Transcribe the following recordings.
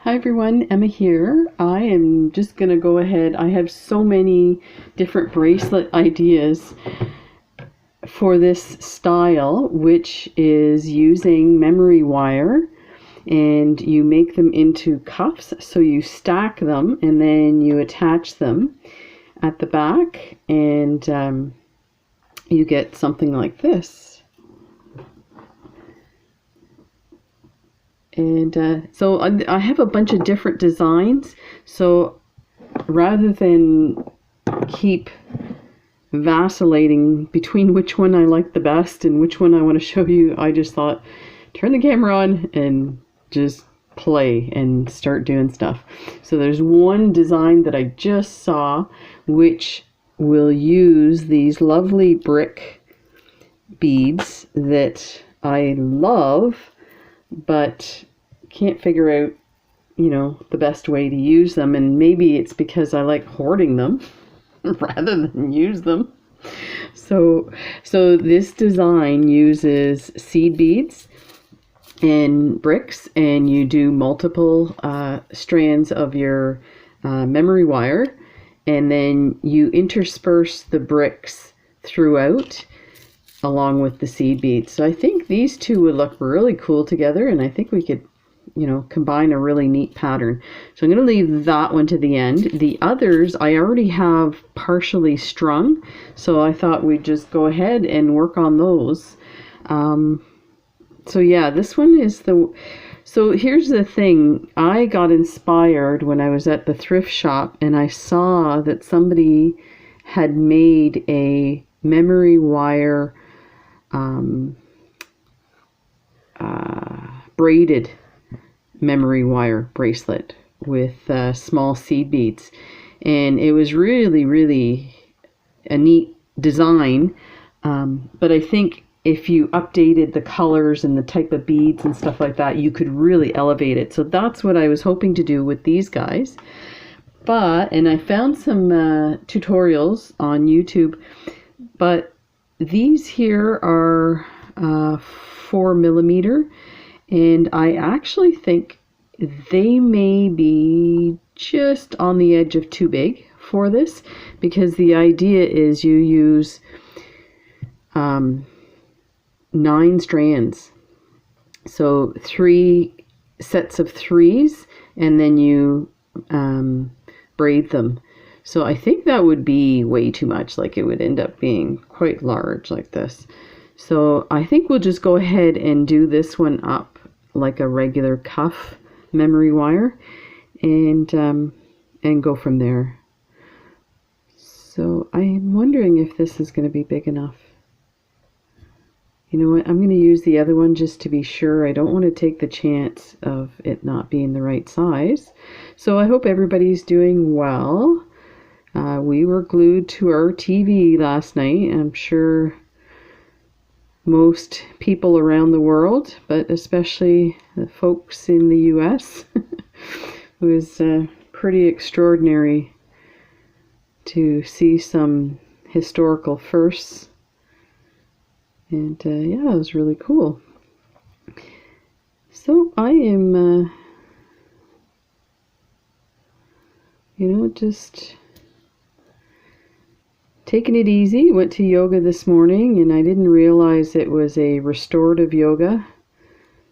Hi everyone, Emma here. I am just going to go ahead. I have so many different bracelet ideas for this style, which is using memory wire, and you make them into cuffs. So you stack them and then you attach them at the back, and you get something like this. And so I have a bunch of different designs, so rather than keep vacillating between which one I like the best and which one I want to show you, I just thought, turn the camera on and just play and start doing stuff. So there's one design that I just saw, which will use these lovely brick beads that I love, but can't figure out, the best way to use them. And maybe it's because I like hoarding them rather than use them. So this design uses seed beads and bricks, and you do multiple strands of your memory wire, and then you intersperse the bricks throughout along with the seed beads. So I think these two would look really cool together, and I think we could, combine a really neat pattern. So I'm going to leave that one to the end. The others I already have partially strung, so I thought we'd just go ahead and work on those. So yeah, this one is so here's the thing. I got inspired when I was at the thrift shop, and I saw that somebody had made a memory wire braided memory wire bracelet with small seed beads, and it was really a neat design, but I think if you updated the colors and the type of beads and stuff like that, you could really elevate it. So that's what I was hoping to do with these guys. And I found some tutorials on YouTube, but these here are 4mm, and I actually think they may be just on the edge of too big for this, because the idea is you use 9 strands, so 3 sets of 3s, and then you braid them. So I think that would be way too much. Like, it would end up being quite large like this. So I think we'll just go ahead and do this one up like a regular cuff memory wire, and go from there. So I'm wondering if this is going to be big enough. You know what, I'm going to use the other one just to be sure. I don't want to take the chance of it not being the right size. So I hope everybody's doing well. We were glued to our TV last night. I'm sure most people around the world, but especially the folks in the US. It was pretty extraordinary to see some historical firsts. And yeah, it was really cool. So I am, just taking it easy. Went to yoga this morning, and I didn't realize it was a restorative yoga.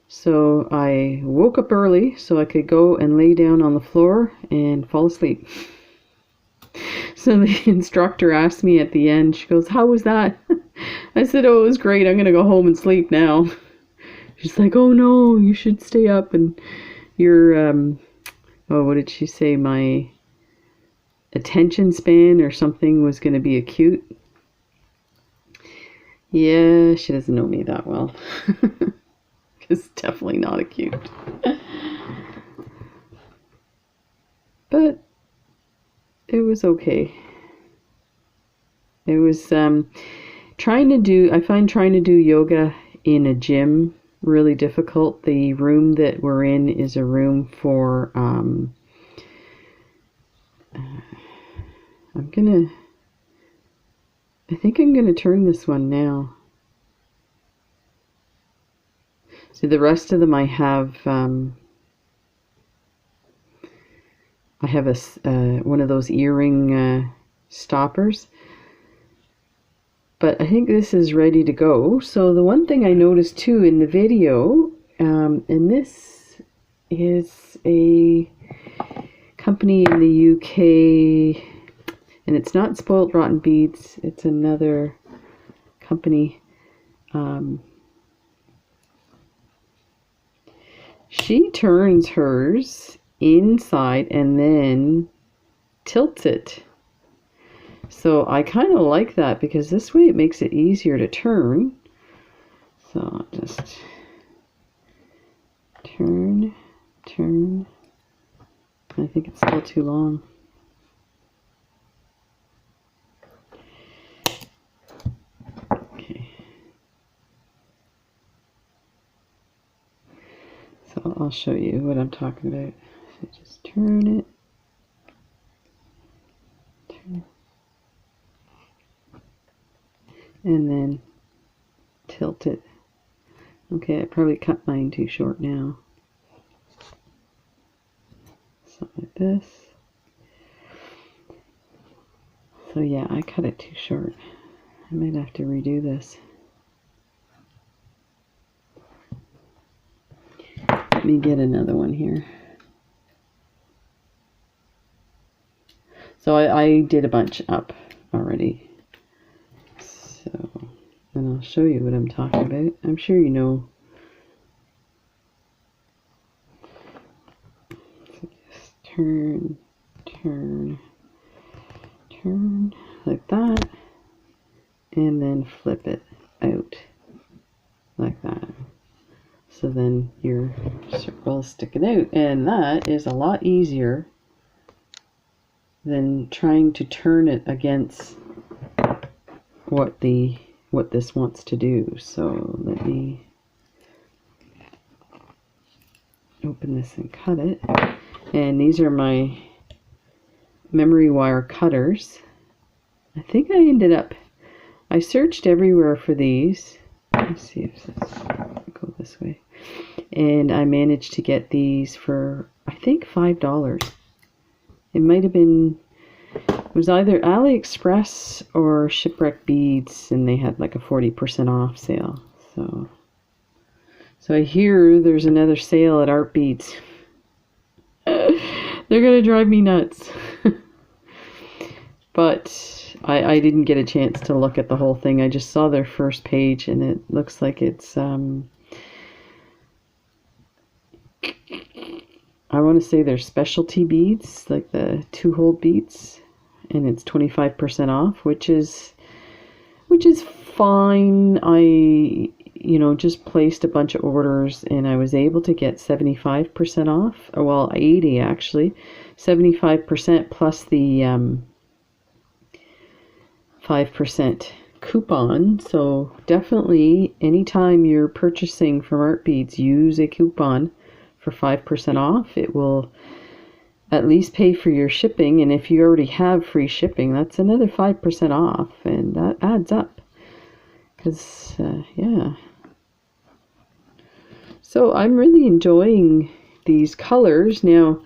So I woke up early so I could go and lay down on the floor and fall asleep. So the instructor asked me at the end, she goes, "How was that?" I said, "Oh, it was great. I'm going to go home and sleep now." She's like, "Oh no, you should stay up, and your, what did she say? My attention span or something was going to be acute." Yeah, she doesn't know me that well. It's definitely not acute. But it was okay. It was I find trying to do yoga in a gym really difficult. The room that we're in is a room for I think I'm gonna turn this one now. See, the rest of them I have I have a one of those earring stoppers, but I think this is ready to go. So the one thing I noticed too in the video, and this is a company in the UK, and it's not Spoiled Rotten Beads, it's another company. She turns hers inside and then tilts it. So I kind of like that because this way it makes it easier to turn. So I'll just turn. I think it's still too long. Okay. So I'll show you what I'm talking about. So just turn it. And then tilt it. Okay, I probably cut mine too short now. Something like this. So yeah, I cut it too short. I might have to redo this. Let me get another one here. So I did a bunch up already. So, and I'll show you what I'm talking about. I'm sure you know. So just turn like that, and then flip it out like that. So then your circle is sticking out, and that is a lot easier than trying to turn it against what this wants to do. So let me open this and cut it. And these are my memory wire cutters. I think I ended up, I searched everywhere for these. Let's see if this go this way. And I managed to get these for, I think, $5. It might have been, it was either AliExpress or Shipwreck Beads, and they had like a 40% off sale. So I hear there's another sale at Art Beads. They're gonna drive me nuts. But I didn't get a chance to look at the whole thing. I just saw their first page, and it looks like it's I want to say they're specialty beads, like the 2-hole beads, and it's 25% off, which is fine. I just placed a bunch of orders, and I was able to get 75% off. Well, 80 actually, 75% plus the 5% coupon. So definitely anytime you're purchasing from Art Beads, use a coupon for 5% off. It will at least pay for your shipping, and if you already have free shipping, that's another 5% off, and that adds up. Because yeah, so I'm really enjoying these colors. Now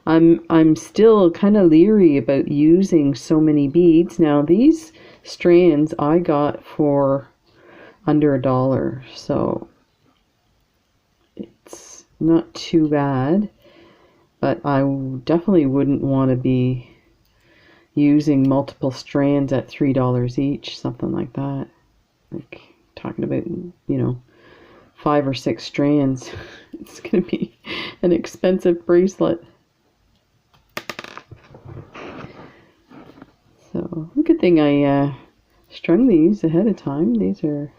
I'm still kind of leery about using so many beads. Now these strands I got for under $1, so it's not too bad, but I definitely wouldn't want to be using multiple strands at $3 each, something like that. Like talking about 5 or 6 strands. It's gonna be an expensive bracelet. So, good thing I strung these ahead of time. These are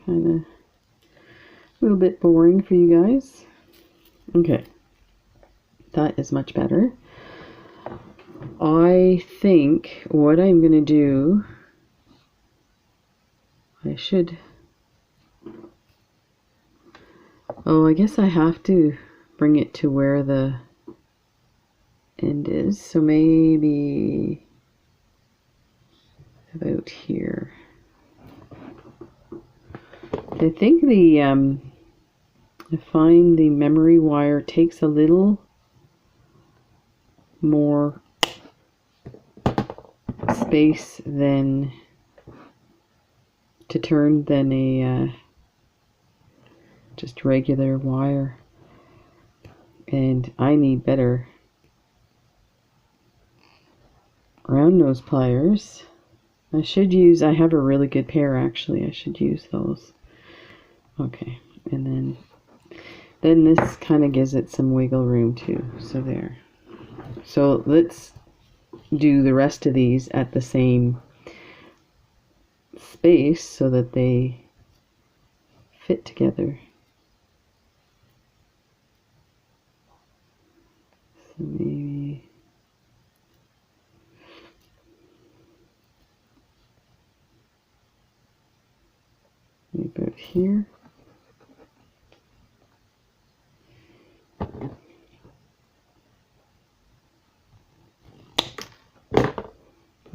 kind of a little bit boring for you guys. Okay, that is much better. I think what I'm going to do, I guess I have to bring it to where the end is, so maybe about here. I think the I find the memory wire takes a little more space than to turn than a just regular wire, and I need better round nose pliers. I have a really good pair actually. I should use those. Okay, and then this kind of gives it some wiggle room too. So there. So let's do the rest of these at the same space so that they fit together. So maybe about here.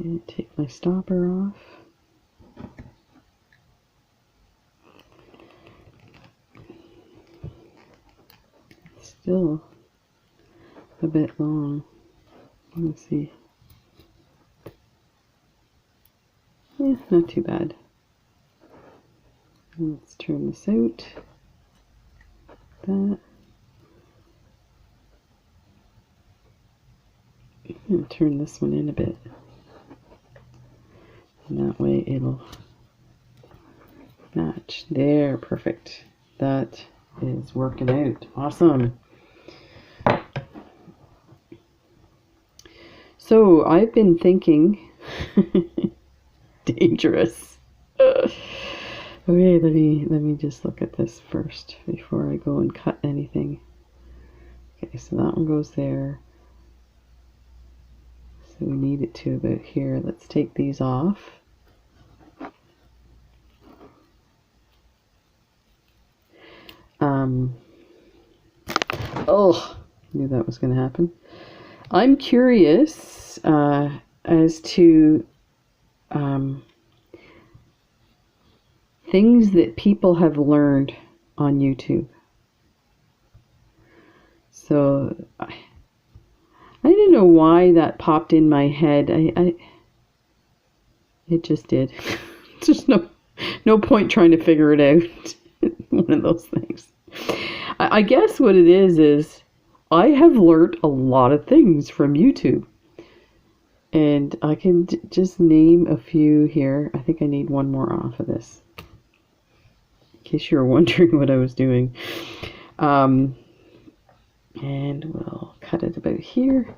And take my stopper off. Still a bit long. Let's see. Yeah, not too bad. Let's turn this out. That. And turn this one in a bit. And that way it'll match. There, perfect. That is working out. Awesome. So I've been thinking, dangerous. Okay, let me just look at this first before I go and cut anything. Okay, so that one goes there. So we need it to about here. Let's take these off. Oh, knew that was going to happen. I'm curious as to things that people have learned on YouTube. So I don't know why that popped in my head. It just did. There's no point trying to figure it out. One of those things. I guess what it is I have learned a lot of things from YouTube. And I can just name a few here. I think I need one more off of this, in case you were wondering what I was doing. And we'll cut it about here.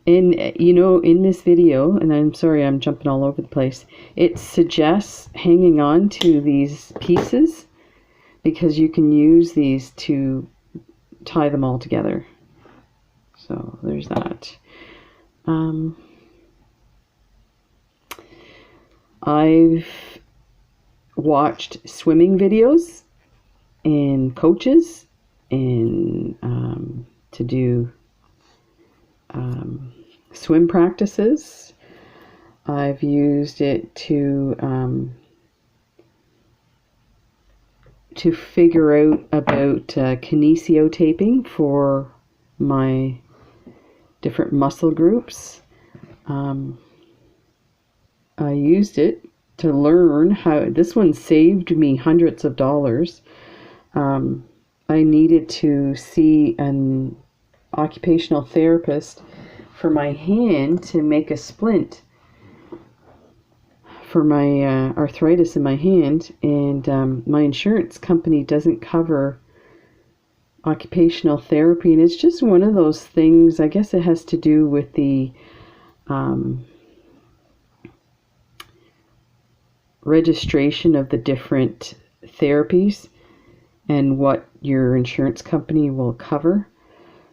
And you know, in this video, and I'm sorry I'm jumping all over the place, it suggests hanging on to these pieces because you can use these to tie them all together. So there's that. I've watched swimming videos and coaches and to do swim practices. I've used it to figure out about kinesio taping for my different muscle groups. I used it to learn how, this one saved me hundreds of dollars. I needed to see an occupational therapist for my hand to make a splint for my arthritis in my hand, and my insurance company doesn't cover occupational therapy, and it's just one of those things. I guess it has to do with the registration of the different therapies and what your insurance company will cover.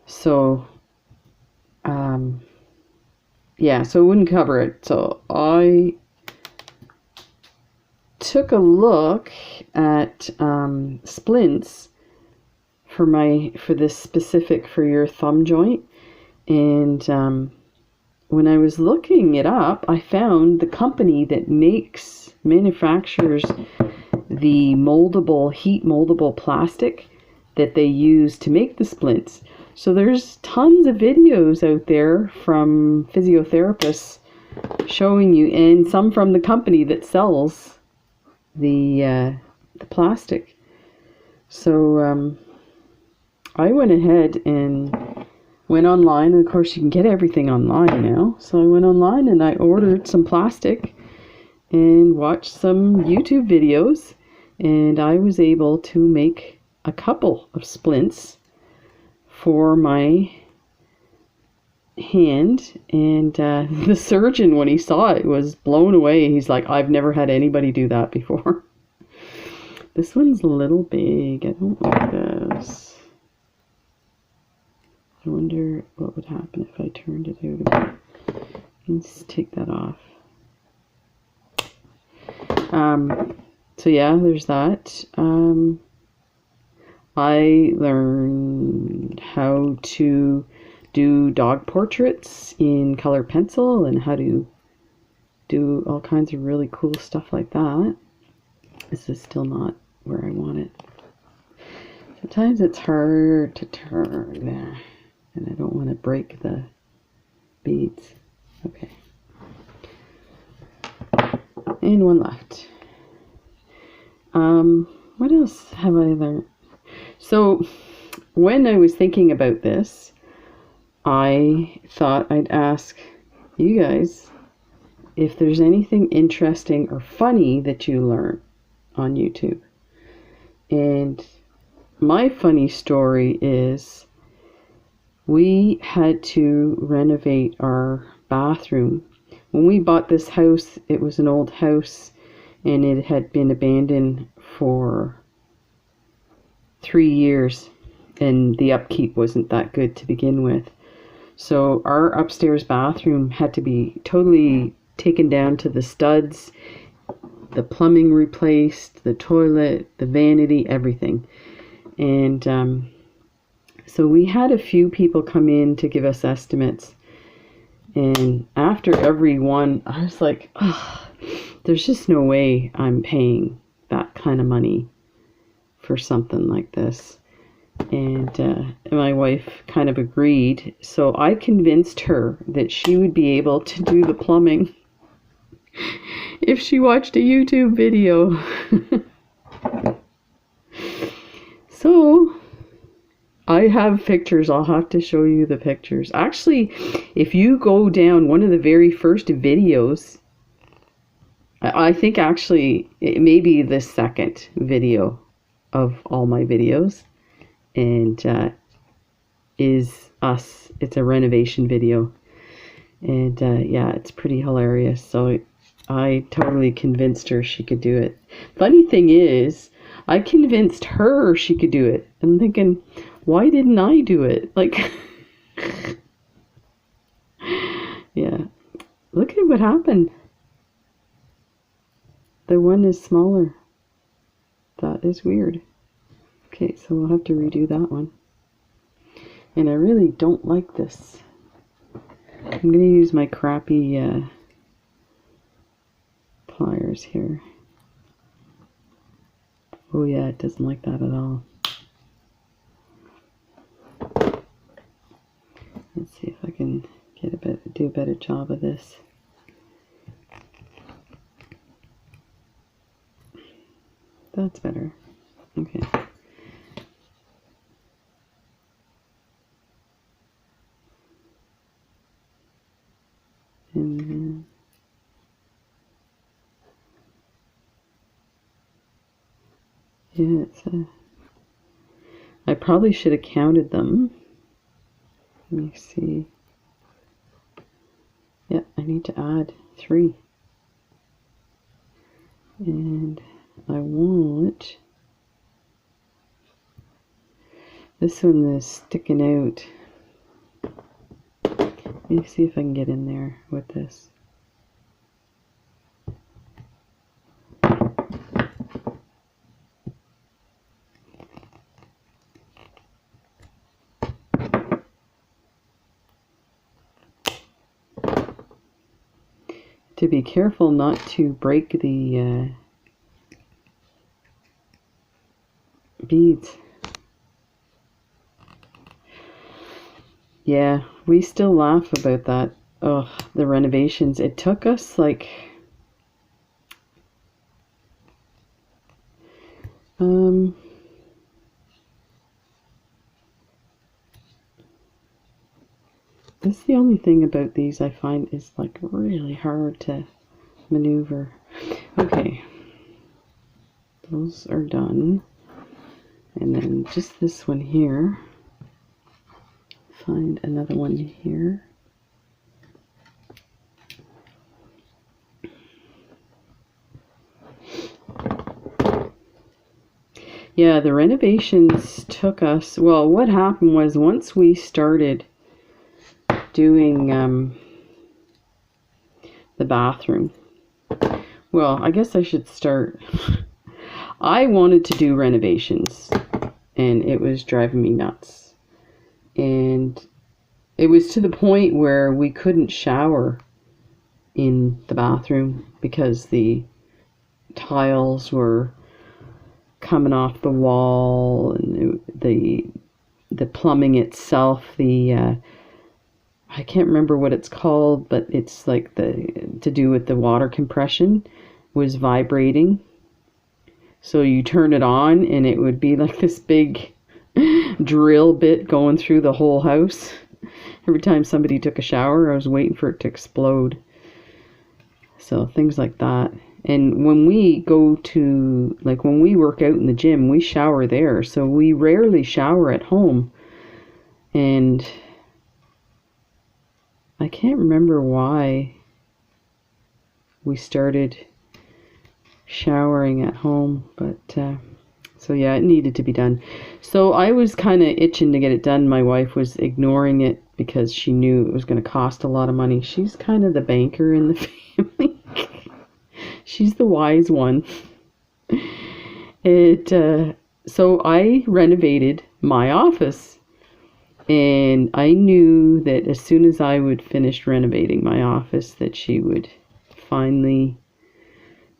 So yeah, so it wouldn't cover it. So I took a look at splints for this specific for your thumb joint, and when I was looking it up, I found the company that manufactures the moldable, heat moldable plastic that they use to make the splints. So there's tons of videos out there from physiotherapists showing you, and some from the company that sells the plastic. So I went ahead and went online, and of course you can get everything online now. So I went online and I ordered some plastic and watched some YouTube videos, and I was able to make a couple of splints for my hand. And the surgeon, when he saw it, was blown away. He's like, I've never had anybody do that before. This one's a little big. I don't like this. I wonder what would happen if I turned it out a bit. Let's take that off. So yeah, there's that. I learned how to do dog portraits in color pencil and how to do all kinds of really cool stuff like that. This is still not where I want it. Sometimes it's hard to turn there, and I don't want to break the beads. Okay. And one left. What else have I learned? So when I was thinking about this, I thought I'd ask you guys if there's anything interesting or funny that you learn on YouTube. And my funny story is we had to renovate our bathroom. When we bought this house, it was an old house and it had been abandoned for 3 years, and the upkeep wasn't that good to begin with. So our upstairs bathroom had to be totally taken down to the studs, the plumbing replaced, the toilet, the vanity, everything. And so we had a few people come in to give us estimates. And after every one, I was like, oh, there's just no way I'm paying that kind of money for something like this. And my wife kind of agreed. So I convinced her that she would be able to do the plumbing if she watched a YouTube video. So I have pictures. I'll have to show you the pictures. Actually, if you go down one of the very first videos, I think actually it may be the second video of all my videos, and is us. It's a renovation video, and yeah, it's pretty hilarious. So I totally convinced her she could do it. Funny thing is, I convinced her she could do it. I'm thinking, why didn't I do it? Like, yeah, look at what happened. The one is smaller. That is weird. Okay, so we'll have to redo that one. And I really don't like this. I'm going to use my crappy pliers here. Oh yeah, it doesn't like that at all. Let's see if I can do a better job of this. That's better. Okay. And then yeah, I probably should have counted them. Let me see. Yeah, I need to add 3. And I want this one is sticking out. Let me see if I can get in there with this. To be careful not to break the beads. Yeah, we still laugh about that. Oh, the renovations. It took us like that's the only thing about these I find is like really hard to maneuver. Okay, those are done. And then just this one here. Find another one here. Yeah, the renovations took us, well, what happened was once we started doing the bathroom, well, I guess I should start. I wanted to do renovations and it was driving me nuts. And it was to the point where we couldn't shower in the bathroom because the tiles were coming off the wall, and the plumbing itself, I can't remember what it's called, but it's like to do with the water compression, was vibrating. So you turn it on and it would be like this big drill bit going through the whole house. Every time somebody took a shower, I was waiting for it to explode. So things like that. And when we go to, like when we work out in the gym, we shower there. So we rarely shower at home. And I can't remember why we started showering at home. But, so yeah, it needed to be done. So I was kind of itching to get it done. My wife was ignoring it because she knew it was going to cost a lot of money. She's kind of the banker in the family. She's the wise one. So I renovated my office, and I knew that as soon as I would finish renovating my office that she would finally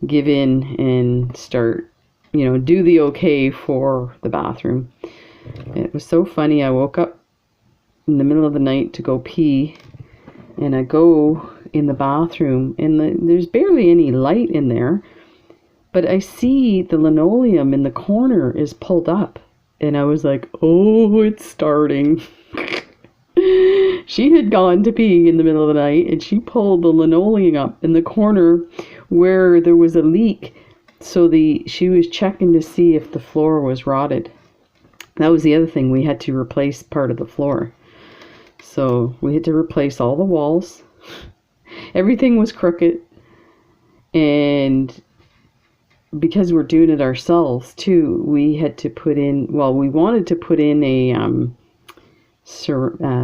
give in and start, do the okay for the bathroom. It was so funny. I woke up in the middle of the night to go pee, and I go in the bathroom, and there's barely any light in there, but I see the linoleum in the corner is pulled up, and I was like, oh, it's starting. She had gone to pee in the middle of the night, and she pulled the linoleum up in the corner where there was a leak. So she was checking to see if the floor was rotted. That was the other thing. We had to replace part of the floor. So we had to replace all the walls. Everything was crooked, and because we're doing it ourselves too, we had to put in, well, we wanted to put in a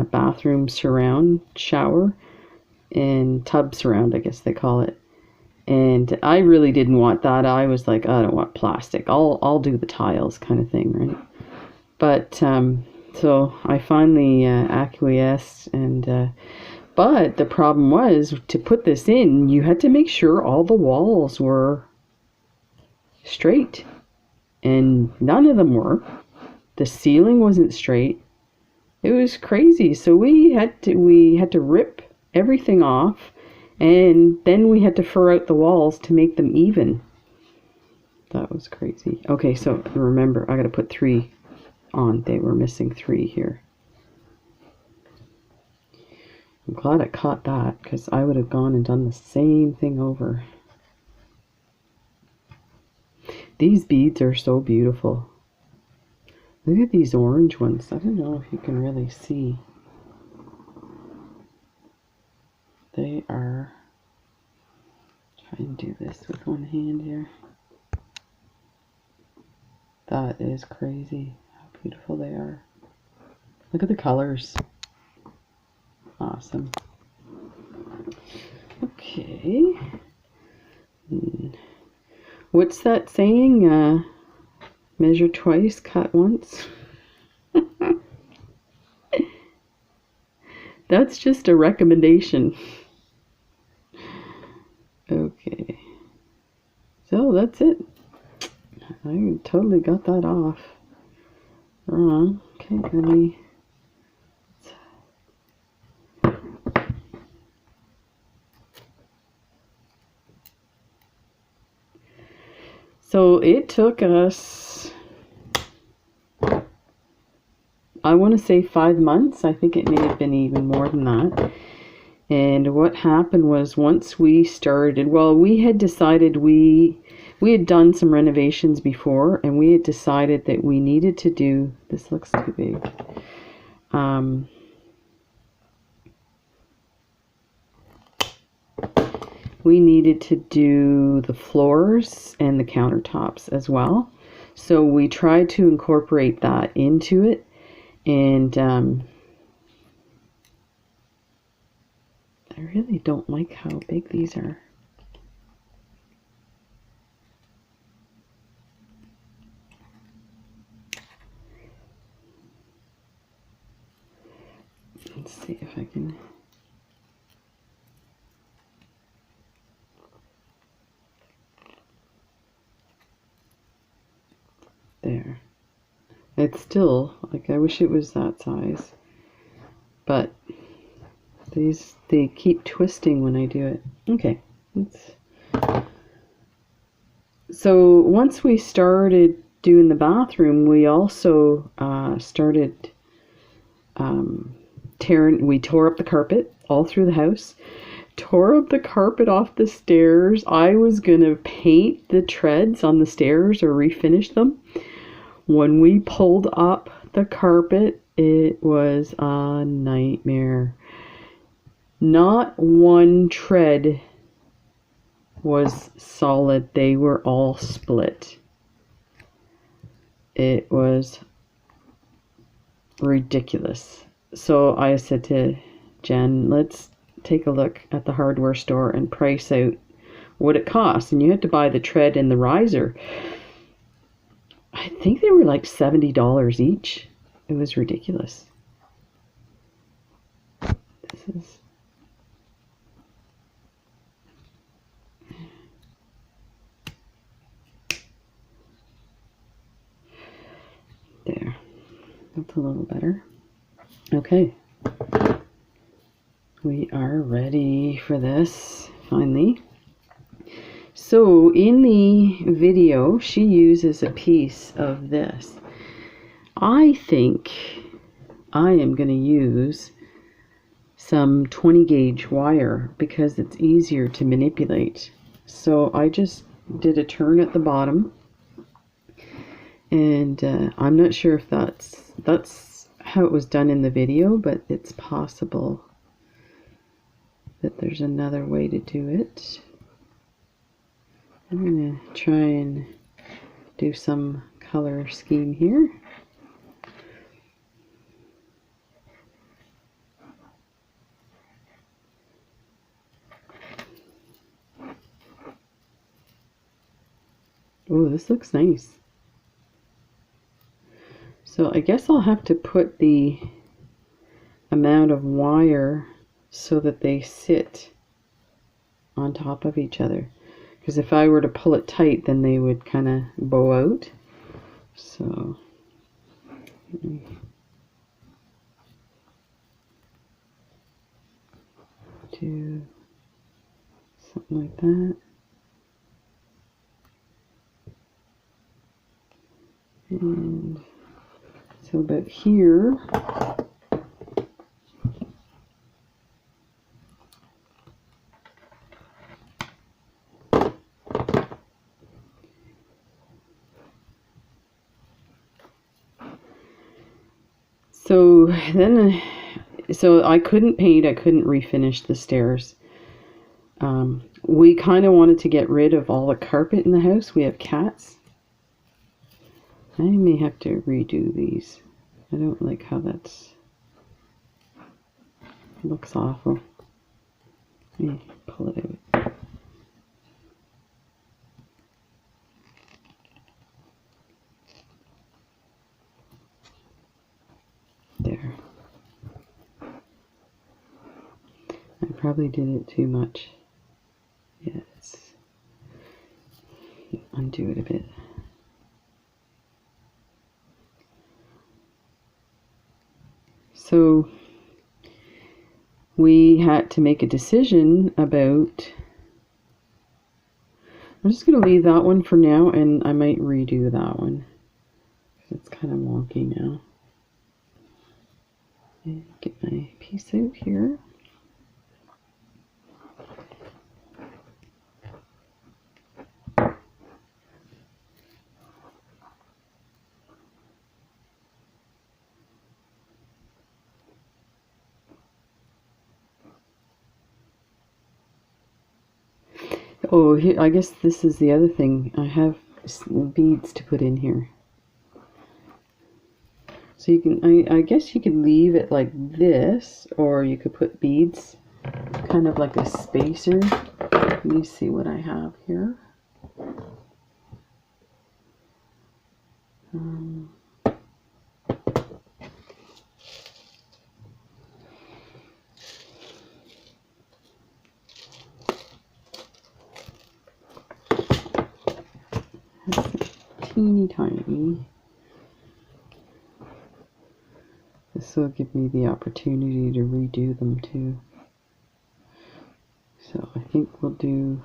bathroom surround shower, and tub surround, I guess they call it. And I really didn't want that. I was like, I don't want plastic. I'll do the tiles kind of thing, right? But so I finally acquiesced, and but the problem was, to put this in, you had to make sure all the walls were straight, and none of them were. The ceiling wasn't straight. It was crazy. So we had to rip everything off, and then we had to fur out the walls to make them even. That was crazy. Okay, so remember, I got to put 3 on. They were missing 3 here. I'm glad I caught that, because I would have gone and done the same thing over. These beads are so beautiful. Look at these orange ones. I don't know if you can really see. They are... Try and do this with one hand here. That is crazy how beautiful they are. Look at the colors. Awesome. Okay. What's that saying? Measure twice, cut once. That's just a recommendation. Okay. So that's it. I totally got that off. wrong. Okay, let me... So it took us, I want to say 5 months. I think it may have been even more than that. And what happened was once we started, well, we had decided we had done some renovations before, and we had decided that we needed to do, this looks too big. We needed to do the floors and the countertops as well. So we tried to incorporate that into it. And I really don't like how big these are. Let's see if I can... There. It's still, like, I wish it was that size. But they keep twisting when I do it. Okay. So once we started doing the bathroom, we also started we tore up the carpet all through the house. Tore up the carpet off the stairs. I was gonna paint the treads on the stairs or refinish them. When we pulled up the carpet, it was a nightmare. Not one tread was solid. They were all split. It was ridiculous. So I said to Jen, let's take a look at the hardware store and price out what it costs. And you had to buy the tread and the riser. I think they were like $70 each. It was ridiculous. This is... There. That's a little better. Okay. We are ready for this, finally. So in the video, she uses a piece of this. I think I am going to use some 20 gauge wire because it's easier to manipulate. So I just did a turn at the bottom, and I'm not sure if that's how it was done in the video, but it's possible that there's another way to do it. I'm going to try and do some color scheme here. Oh, this looks nice. So I guess I'll have to put the amount of wire so that they sit on top of each other. Because if I were to pull it tight, then they would kind of bow out. So do something like that. And so about here, so I couldn't paint, I couldn't refinish the stairs. We kind of wanted to get rid of all the carpet in the house. We have cats. I may have to redo these. I don't like how that's... looks awful. Let me pull it out. There. I probably did it too much. Yeah, let's undo it a bit. So we had to make a decision about, I'm just going to leave that one for now, and I might redo that one. It's kind of wonky now. And get my piece out here. Oh, here, I guess this is the other thing. I have beads to put in here. So you can, I guess you could leave it like this, or you could put beads, kind of like a spacer. Let me see what I have here. Teeny tiny. This will give me the opportunity to redo them too. So I think we'll do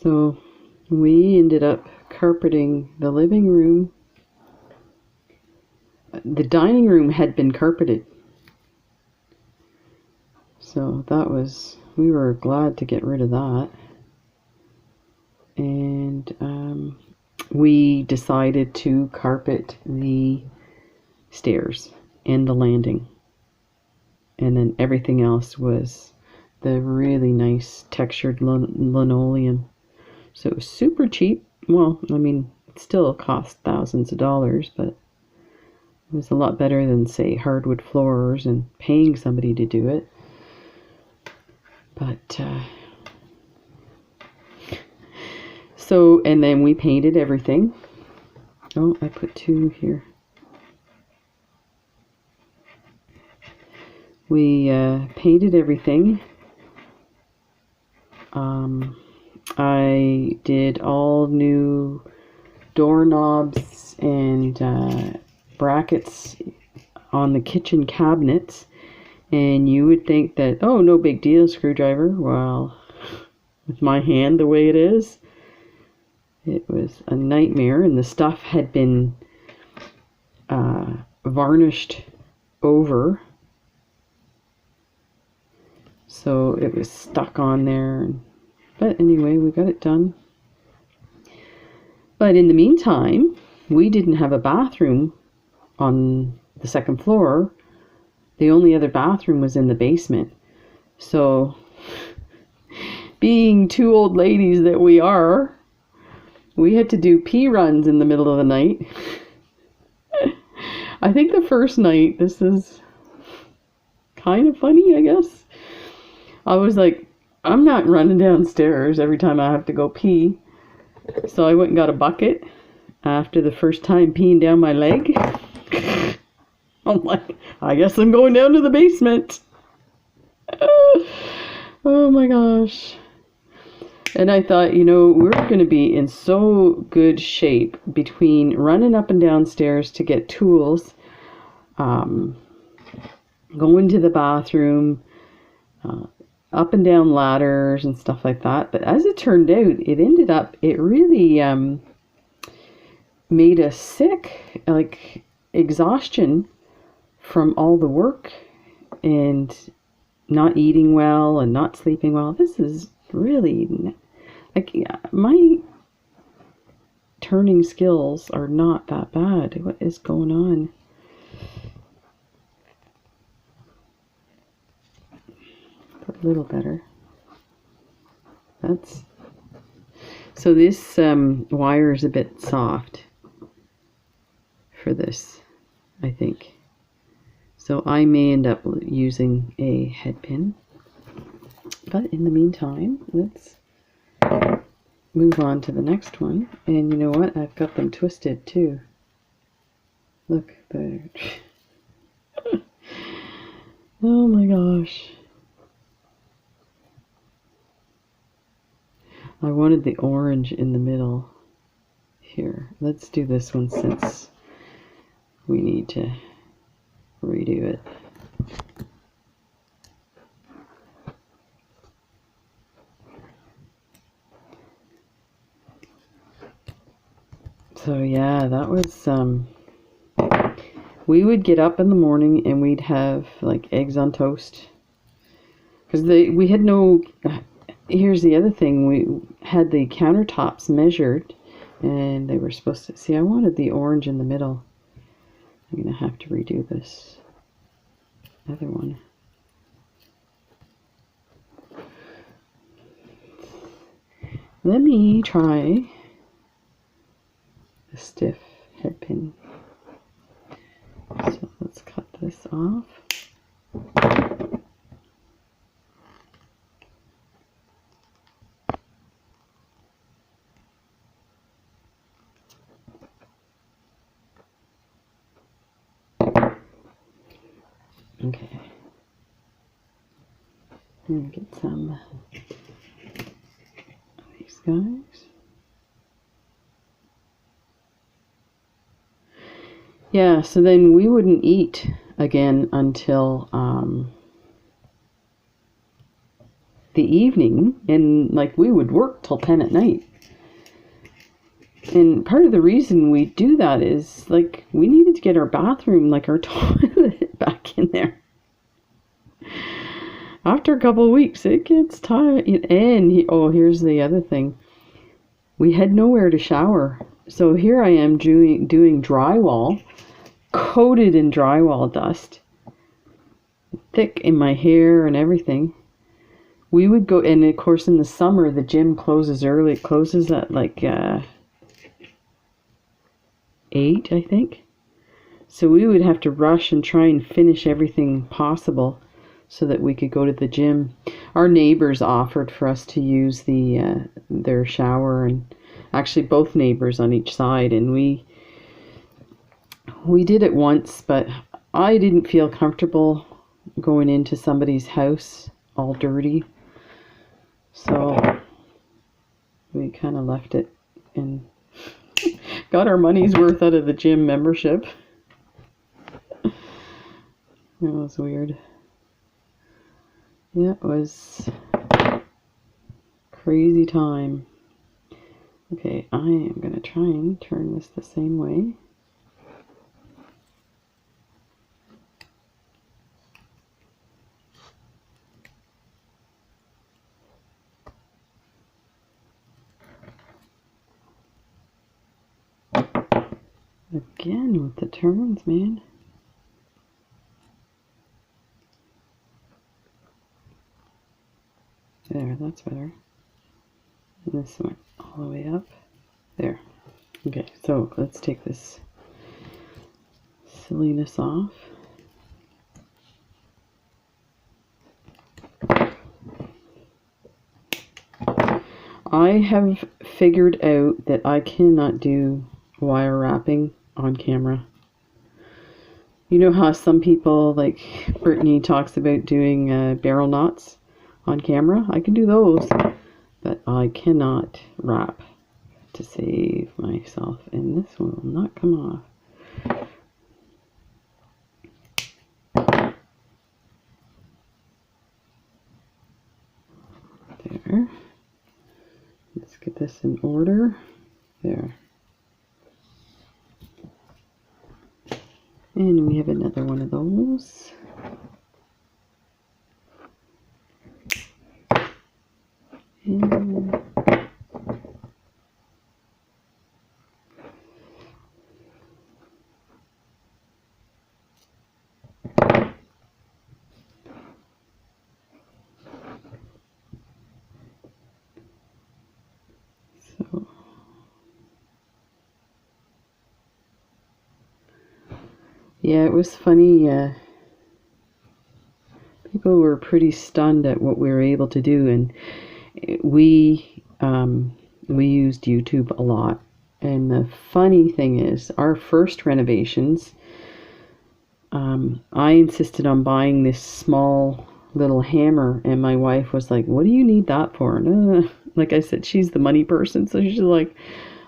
so we ended up carpeting the living room. The dining room had been carpeted. So that was, we were glad to get rid of that. And we decided to carpet the stairs and the landing. And then everything else was the really nice textured linoleum. So it was super cheap. Well, I mean, it still cost thousands of dollars, but it was a lot better than, say, hardwood floors and paying somebody to do it. But, so, and then we painted everything. Oh, I put two here. We painted everything. I did all new doorknobs and brackets on the kitchen cabinets. And you would think that, oh, no big deal, screwdriver. Well, with my hand the way it is, it was a nightmare. And the stuff had been varnished over. So it was stuck on there. But anyway, we got it done. But in the meantime, we didn't have a bathroom on the second floor. The only other bathroom was in the basement. So, being two old ladies that we are, we had to do pee runs in the middle of the night. I think the first night, this is kind of funny, I guess. I was like, I'm not running downstairs every time I have to go pee. So I went and got a bucket after the first time peeing down my leg. I'm like, I guess I'm going down to the basement. Oh my gosh. And I thought, you know, we're going to be in so good shape between running up and down stairs to get tools, going to the bathroom, up and down ladders and stuff like that. But as it turned out, it really made us sick, like exhaustion from all the work and not eating well and not sleeping well. This is really, like, my turning skills are not that bad. What is going on? A little better. That's so this wire is a bit soft for this, I think. So I may end up using a head pin. But in the meantime, let's move on to the next one. And you know what? I've got them twisted too. Look there. Oh my gosh. I wanted the orange in the middle here. Let's do this one since we need to redo it. So yeah, that was we would get up in the morning and we'd have like eggs on toast. Because we had no, here's the other thing, we had the countertops measured and they were supposed to, see I wanted the orange in the middle. I'm going to have to redo this other one. Let me try a stiff head pin. So let's cut this off. Okay. And get some of these guys. Yeah, so then we wouldn't eat again until the evening, and like we would work till 10 at night. And part of the reason we do that is like we needed to get our bathroom, like our toilet, back in there. After a couple of weeks, it gets tired. And here's the other thing. We had nowhere to shower. So here I am doing drywall, coated in drywall dust, thick in my hair and everything. We would go, and of course in the summer, the gym closes early. It closes at like 8, I think. So we would have to rush and try and finish everything possible so that we could go to the gym. Our neighbors offered for us to use their shower, and actually both neighbors on each side, and we did it once, but I didn't feel comfortable going into somebody's house all dirty. So we kind of left it and got our money's worth out of the gym membership. That was weird. Yeah, it was crazy time. Okay, I am going to try and turn this the same way. Again with the turns, man. There, that's better. And this one all the way up. There. Okay, so let's take this silliness off. I have figured out that I cannot do wire wrapping on camera. You know how some people, like Brittany talks about doing barrel knots on camera? I can do those, but I cannot wrap to save myself, and this one will not come off. There. Let's get this in order. There. And we have another one of those. And so yeah, it was funny. People were pretty stunned at what we were able to do, and we used YouTube a lot. And the funny thing is, our first renovations, I insisted on buying this small little hammer, and my wife was like, what do you need that for? And, like I said, she's the money person, so she's like,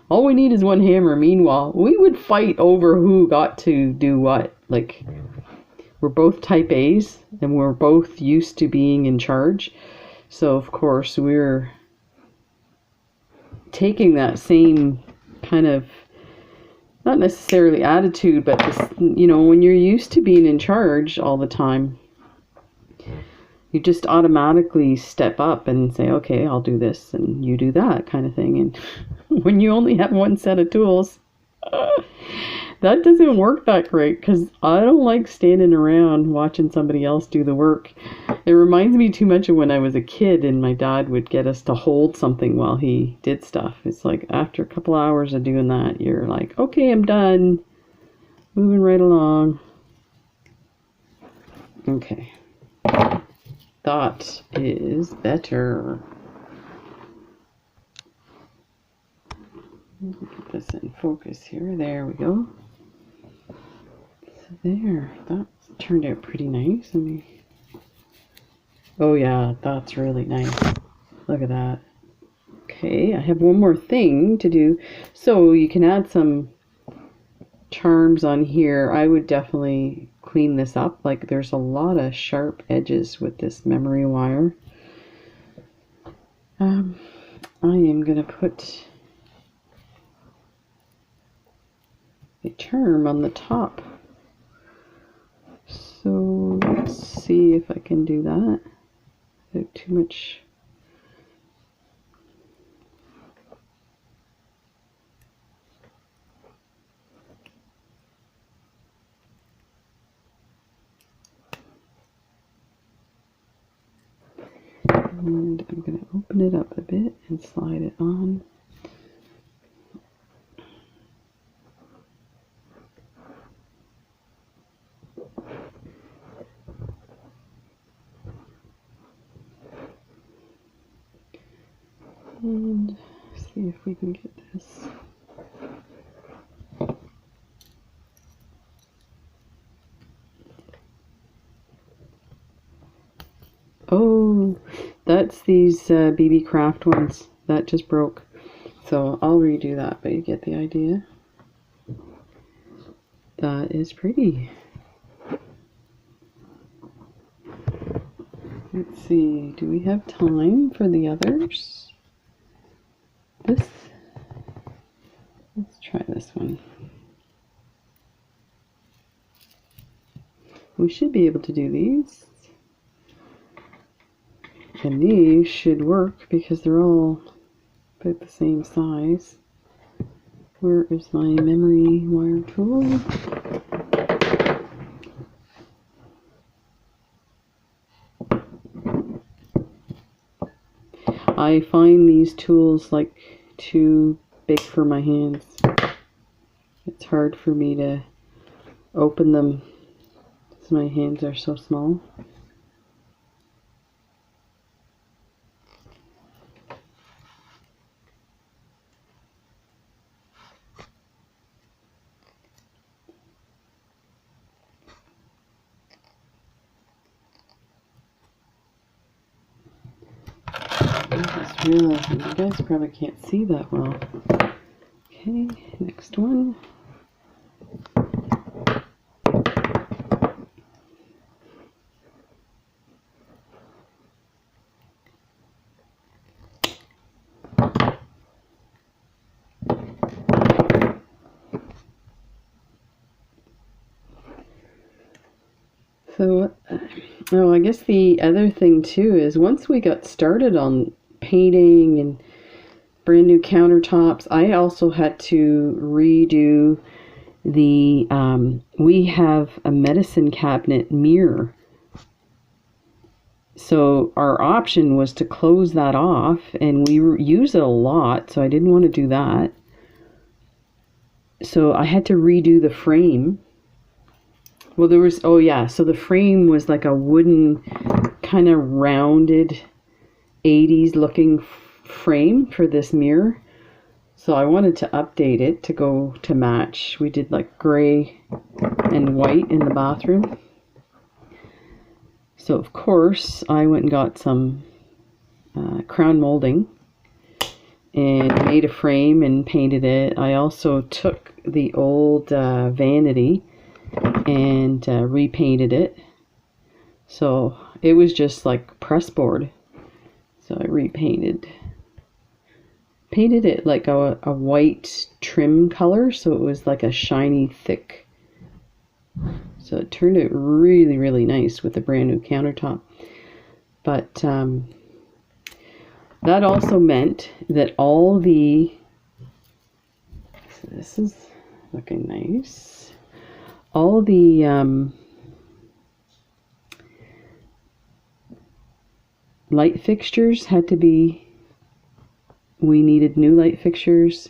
all we need is one hammer. Meanwhile, we would fight over who got to do what. Like, we're both type A's, and we're both used to being in charge. So, of course, we're taking that same kind of, not necessarily attitude, but this, you know, when you're used to being in charge all the time, you just automatically step up and say, okay, I'll do this and you do that kind of thing. And when you only have one set of tools, that doesn't work that great, because I don't like standing around watching somebody else do the work. It reminds me too much of when I was a kid and my dad would get us to hold something while he did stuff. It's like after a couple hours of doing that, you're like, okay, I'm done. Moving right along. Okay. That is better. Get this in focus here. There we go. So there, that turned out pretty nice. Oh yeah, that's really nice. Look at that. Okay, I have one more thing to do. So you can add some charms on here. I would definitely clean this up. Like, there's a lot of sharp edges with this memory wire. I am gonna put a charm on the top. So let's see if I can do that without too much. And I'm going to open it up a bit and slide it on. And see if we can get this. Oh, that's these BB Craft ones. That just broke. So I'll redo that, but you get the idea. That is pretty. Let's see, do we have time for the others? Let's try this one. We should be able to do these. And these should work because they're all about the same size. Where is my memory wire tool? I find these tools like too big for my hands. It's hard for me to open them because my hands are so small. I just realized that you guys probably can't see that well. Okay, next one. So, I guess the other thing too is once we got started on painting and brand new countertops, I also had to redo the, we have a medicine cabinet mirror. So our option was to close that off, and we use it a lot, so I didn't want to do that. So I had to redo the frame. Well, there was, oh yeah, so the frame was like a wooden, kind of rounded 80s looking frame for this mirror. So I wanted to update it to go to match. We did like gray and white in the bathroom. So of course I went and got some crown molding and made a frame and painted it. I also took the old vanity and repainted it. So it was just like pressboard. So I painted it like a white trim color, so it was like a shiny thick. So it turned out really, really nice with a brand new countertop. But that also meant that all the, so this is looking nice, all the light fixtures had to be, we needed new light fixtures.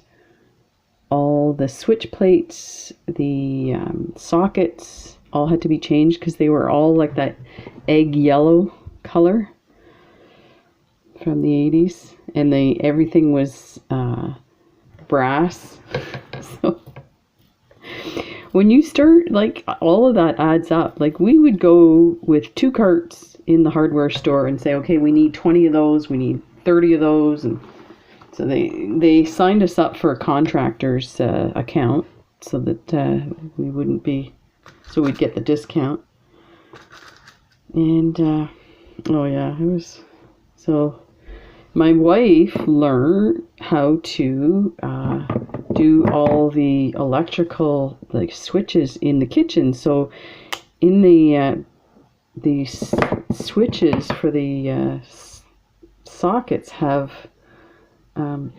All the switch plates, the sockets, all had to be changed because they were all like that egg yellow color from the 80s, and everything was brass. So when you start, like, all of that adds up. Like, we would go with 2 carts in the hardware store and say, okay, we need 20 of those, we need 30 of those, and so they signed us up for a contractor's account so that we wouldn't be, so we'd get the discount. And oh yeah, it was, so my wife learned how to do all the electrical, like, switches in the kitchen. So in the switches for the sockets have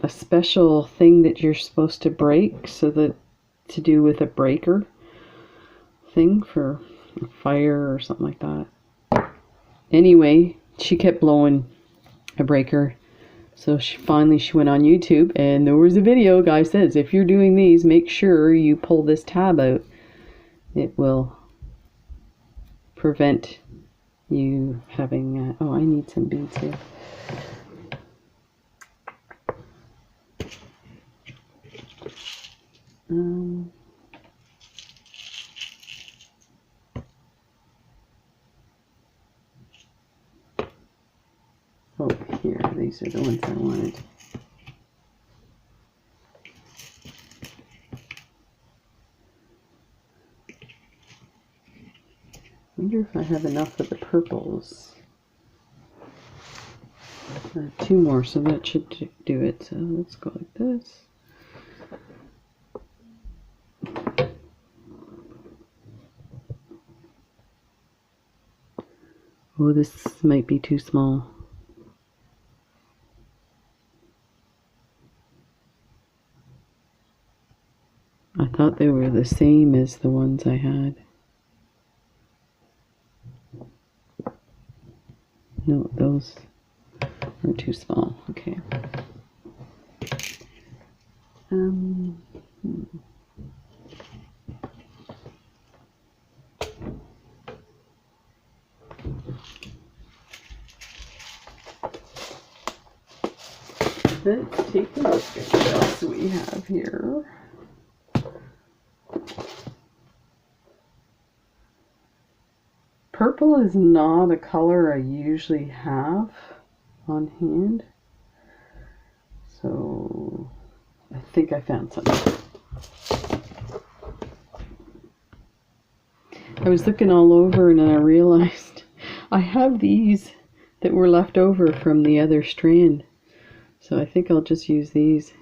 a special thing that you're supposed to break, so that to do with a breaker thing for a fire or something like that. Anyway, she kept blowing a breaker, so she finally went on YouTube, and there was a video. Guy says, if you're doing these, make sure you pull this tab out. It will prevent you having oh, I need some beads here. Oh, here, these are the ones I wanted. I wonder if I have enough of the purples. 2 more, so that should do it. So let's go like this. Oh, this might be too small. I thought they were the same as the ones I had. No, those are too small. Okay. Let's take a look at what else we have here. Purple is not a color I usually have on hand, so I think I found something. I was looking all over and then I realized I have these that were left over from the other strand, so I think I'll just use these.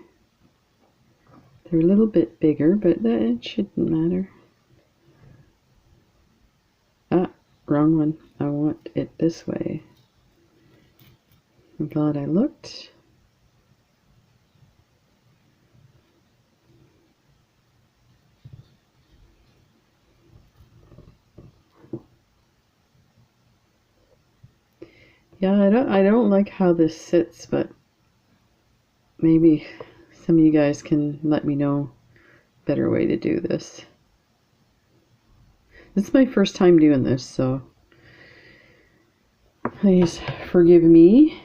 They're a little bit bigger, but it shouldn't matter. Wrong one. I want it this way. I'm glad I looked. Yeah, I don't like how this sits, but maybe some of you guys can let me know a better way to do this. This is my first time doing this, so please forgive me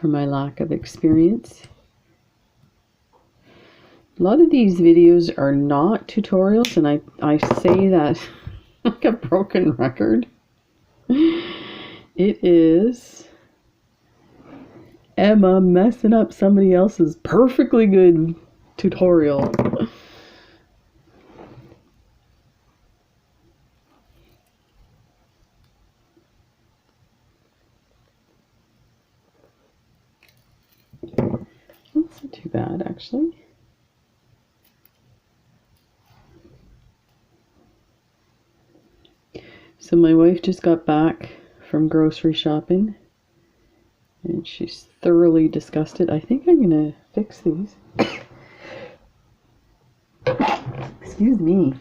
for my lack of experience. A lot of these videos are not tutorials, and I say that like a broken record. It is Emma messing up somebody else's perfectly good tutorial. That's not too bad, actually. So my wife just got back from grocery shopping, and she's thoroughly disgusted. I think I'm gonna fix these. Excuse me.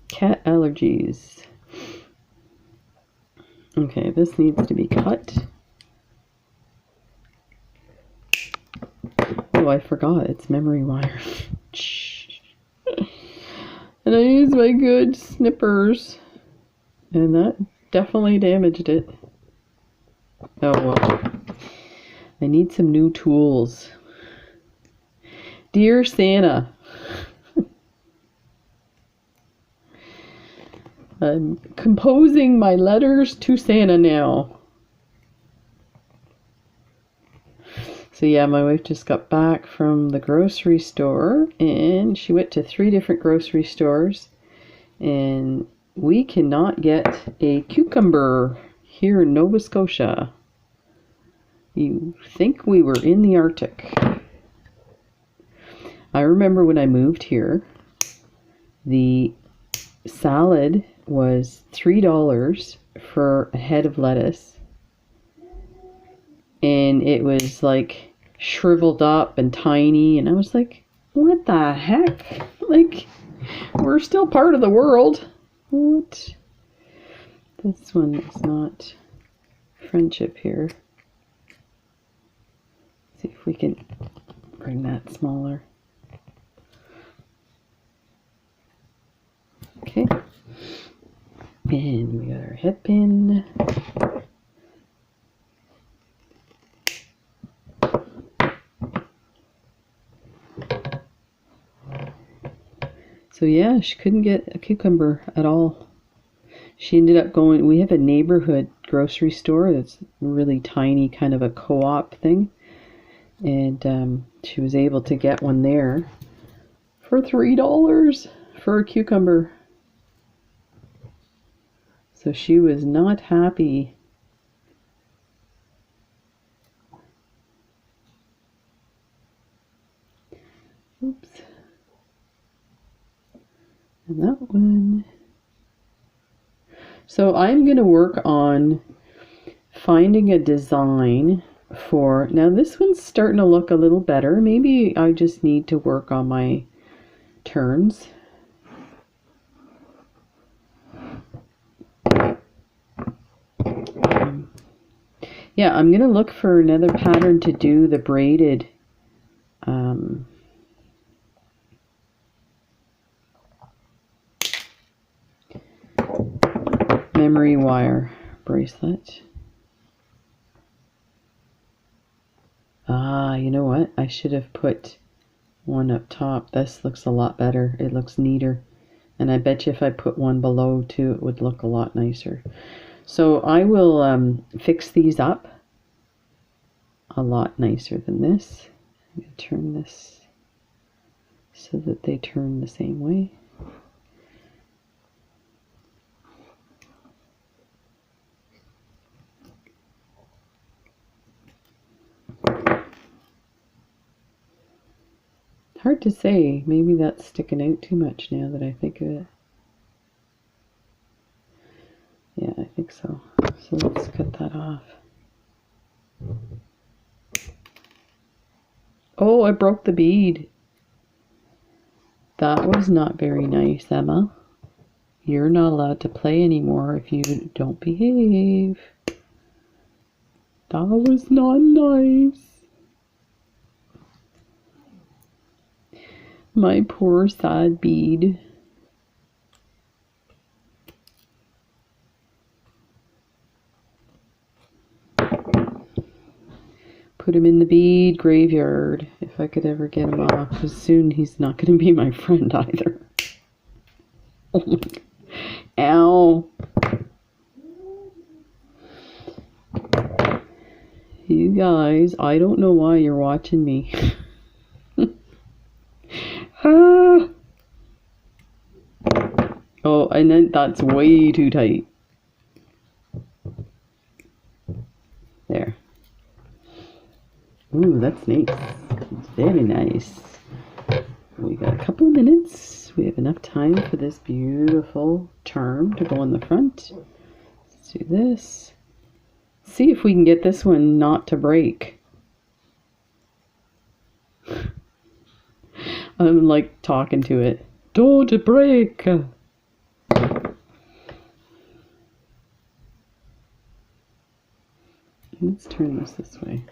Cat allergies. Okay, this needs to be cut. Oh, I forgot, it's memory wire. And I used my good snippers, and that definitely damaged it. Oh well. I need some new tools. Dear Santa, I'm composing my letters to Santa now. So yeah, my wife just got back from the grocery store, and she went to 3 different grocery stores, and we cannot get a cucumber here in Nova Scotia. You think we were in the Arctic. I remember when I moved here, the salad was $3 for a head of lettuce, and it was like shriveled up and tiny, and I was like, what the heck? Like, we're still part of the world. What? This one is not friendship here. Let's see if we can bring that smaller. Okay. And we got our head pin. So yeah, she couldn't get a cucumber at all. She ended up going, we have a neighborhood grocery store that's really tiny, kind of a co-op thing. And she was able to get one there for $3 for a cucumber. So she was not happy. Oops. And that one. So I'm going to work on finding a design for, now this one's starting to look a little better. Maybe I just need to work on my turns. Yeah, I'm going to look for another pattern to do the braided memory wire bracelet. Ah, you know what? I should have put one up top. This looks a lot better. It looks neater. And I bet you if I put one below too, it would look a lot nicer. So I will fix these up a lot nicer than this. I'm going to turn this so that they turn the same way. Hard to say. Maybe that's sticking out too much now that I think of it. Yeah, I think so. So let's cut that off. Oh, I broke the bead. That was not very nice, Emma. You're not allowed to play anymore if you don't behave. That was not nice. My poor sad bead. put him in the bead graveyard if I could ever get him off, because soon he's not going to be my friend either. Oh my God. Ow. You guys, I don't know why you're watching me. Ah. Oh, and then that's way too tight. There. Ooh, that's nice. It's very nice. We got a couple of minutes. We have enough time for this beautiful charm to go on the front. Let's do this. See if we can get this one not to break. I'm like talking to it. Don't break! Let's turn this way.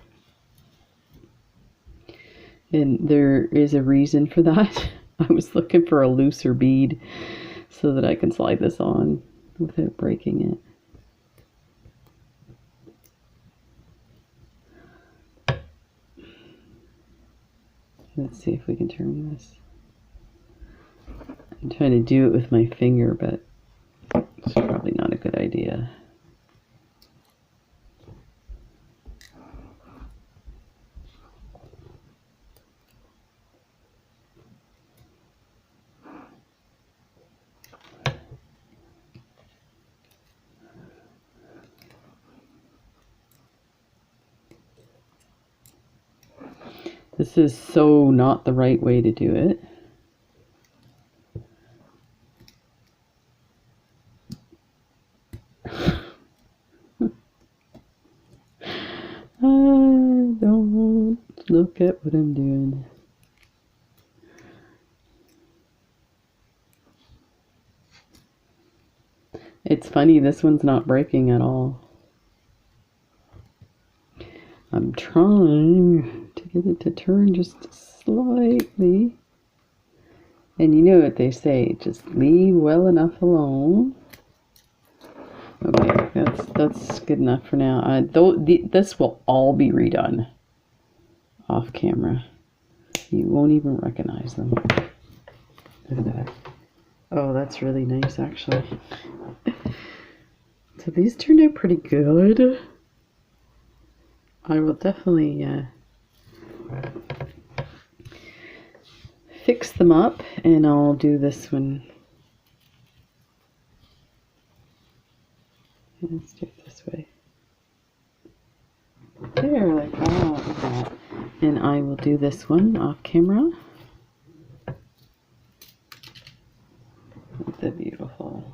And there is a reason for that. I was looking for a looser bead so that I can slide this on without breaking it. Let's see if we can turn this. I'm trying to do it with my finger, but it's probably not a good idea. This is so not the right way to do it. Don't look at what I'm doing. It's funny, this one's not breaking at all. I'm trying to get it to turn just slightly. And you know what they say, just leave well enough alone. Okay, that's good enough for now. This will all be redone off camera. You won't even recognize them. Look at that. Oh, that's really nice, actually. So these turned out pretty good. I will definitely fix them up, and I'll do this one. Let's do it this way. There, like that. And I will do this one off camera. The beautiful.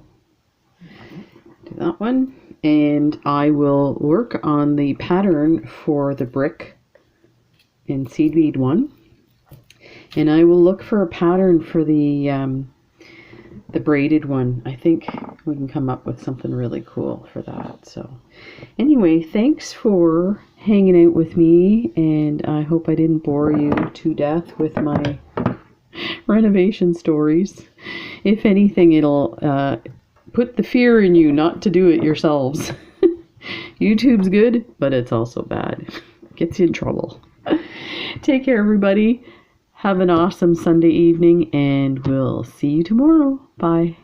Do that one. And I will work on the pattern for the brick and seed bead one. And I will look for a pattern for the braided one. I think we can come up with something really cool for that. So anyway, thanks for hanging out with me, and I hope I didn't bore you to death with my renovation stories. If anything, it'll put the fear in you not to do it yourselves. YouTube's good, but it's also bad. Gets you in trouble. Take care, everybody. Have an awesome Sunday evening, and we'll see you tomorrow. Bye.